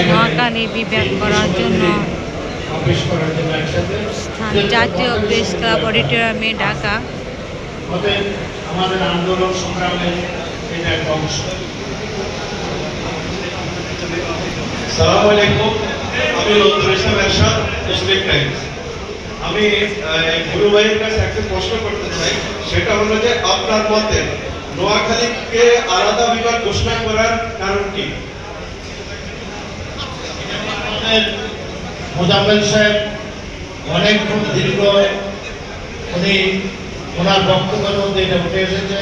নোয়াখালী বিভাগ করার জন্য জাতীয় প্রেস ক্লাব অডিটোরিয়ামে ঢাকা। আমাদের আন্দোলন সংগ্রামের এটা একটা অংশ। আসসালামু আলাইকুম, আমি রঞ্জুর ইসলাম এরশাদ, মুসলিম টাইমস। আমি গুরু ভাইয়ের কাছে একটা প্রশ্ন করতে চাই, সেটা হলো যে আপনার মতে নোয়াখালীকে আলাদা বিভাগ ঘোষণা করার কারণ কি? মোজাম্মেল সাহেব অনেকক্ষণ দীর্ঘ ওনার বক্তব্যের মধ্যে এটা উঠে এসেছে।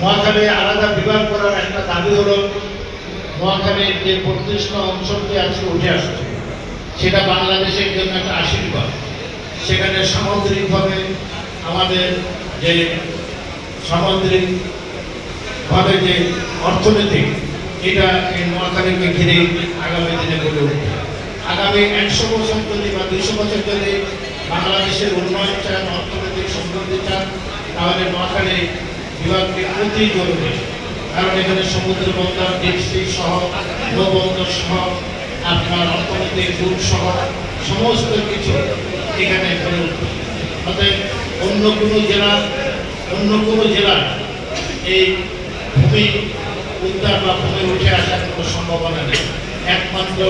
নোয়াখালী আলাদা বিভাগ করার একটা দাবি হলো নোয়াখালীর যে ৩৫ অঞ্চলটি আজকে উঠে আসছে সেটা বাংলাদেশের জন্য একটা আশীর্বাদ। সেখানে সামুদ্রিকভাবে আমাদের যে সামুদ্রিকভাবে যে অর্থনীতি, এটা এই নোয়াখালীকে ঘিরে আগামী দিনে গড়ে উঠবে। আগামী ১০০ বছর যদি বা ২০০ বছর যদি বাংলাদেশের উন্নয়ন চান, অর্থনৈতিক সমৃদ্ধি চান, তাহলে নোয়াখালী বিভাগটি অতি জরুরি। কারণ এখানে সমুদ্র বন্দর, ডিপসি সহ, নৌবন্দর সহ, আপনার অর্থনৈতিক রুট সহ সমস্ত কিছু এখানে গড়ে উঠবে। অতএব অন্য কোনো জেলার এই ভূমি উদ্ধার বা ভূমি উঠে আসার কোনো সম্ভাবনা নেই। একমাত্র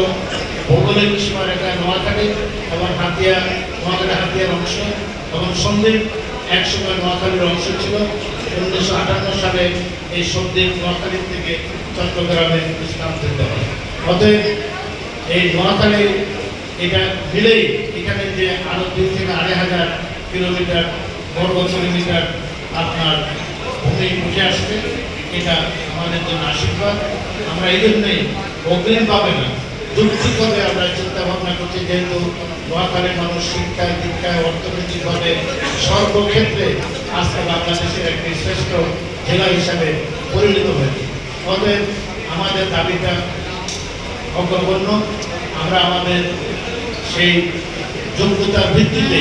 ভৌগোলিক সীমারেখায় নোয়াখালী এবং নোয়াখালী অংশ এবং সন্দ্বীপ একসময় নোয়াখালীর অংশ ছিল। 1958 সালে এই সন্দ্বীপ নোয়াখালী থেকে চট্টগ্রামে স্থানান্তরিত হয়। অতএব এই নোয়াখালী এটা মিলেই এখানে যে আরো 2 থেকে 2.5 কিলোমিটার বর্গ কিলোমিটার আপনার ভূমি উঠে আসবে, এটা আমাদের জন্য আশীর্বাদ। আমরা এই জন্যই অগ্রিমভাবে না, যুক্তিভাবে আমরা চিন্তা ভাবনা করছি, যেহেতু নোয়াখালীর মানুষ শিক্ষায়, দীক্ষায়, অর্থনৈতিকভাবে সর্বক্ষেত্রে আজকে বাংলাদেশের একটি শ্রেষ্ঠ জেলা হিসাবে পরিণত হয়েছে। অতএব আমাদের দাবিটা অগ্রগণ্য। আমরা আমাদের সেই যোগ্যতার ভিত্তিতে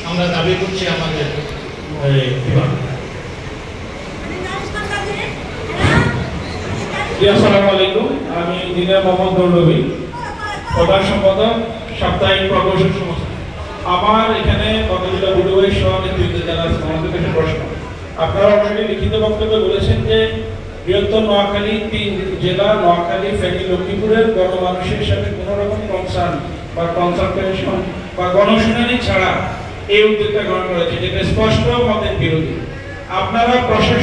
আমরা দাবি করছি আমাদের বিভাগ। আসসালামু আলাইকুম, আমি ইঞ্জিনিয়ার মোহাম্মদ নবী, প্রধান সম্পাদক সাপ্তাহিক প্রকৌশল সংস্থা। আমার এখানে কতগুলো বুড়ুভাই সহ নেতৃত্বে যারা আছে আমাদের কাছে প্রশ্ন। আপনারা অলরেডি লিখিত বক্তব্যে বলেছেন যে বৃহত্তর নোয়াখালী 3 জেলা নোয়াখালী, ফেনী, লক্ষ্মীপুরের গণমানুষের সাথে কোনো রকম কনসার্ন বা কনসালটেশন বা গণশুনানি ছাড়া এই উদ্যোগটা গ্রহণ করেছে, যেটা স্পষ্ট মতের বিরোধী। আপনারা প্রশাসন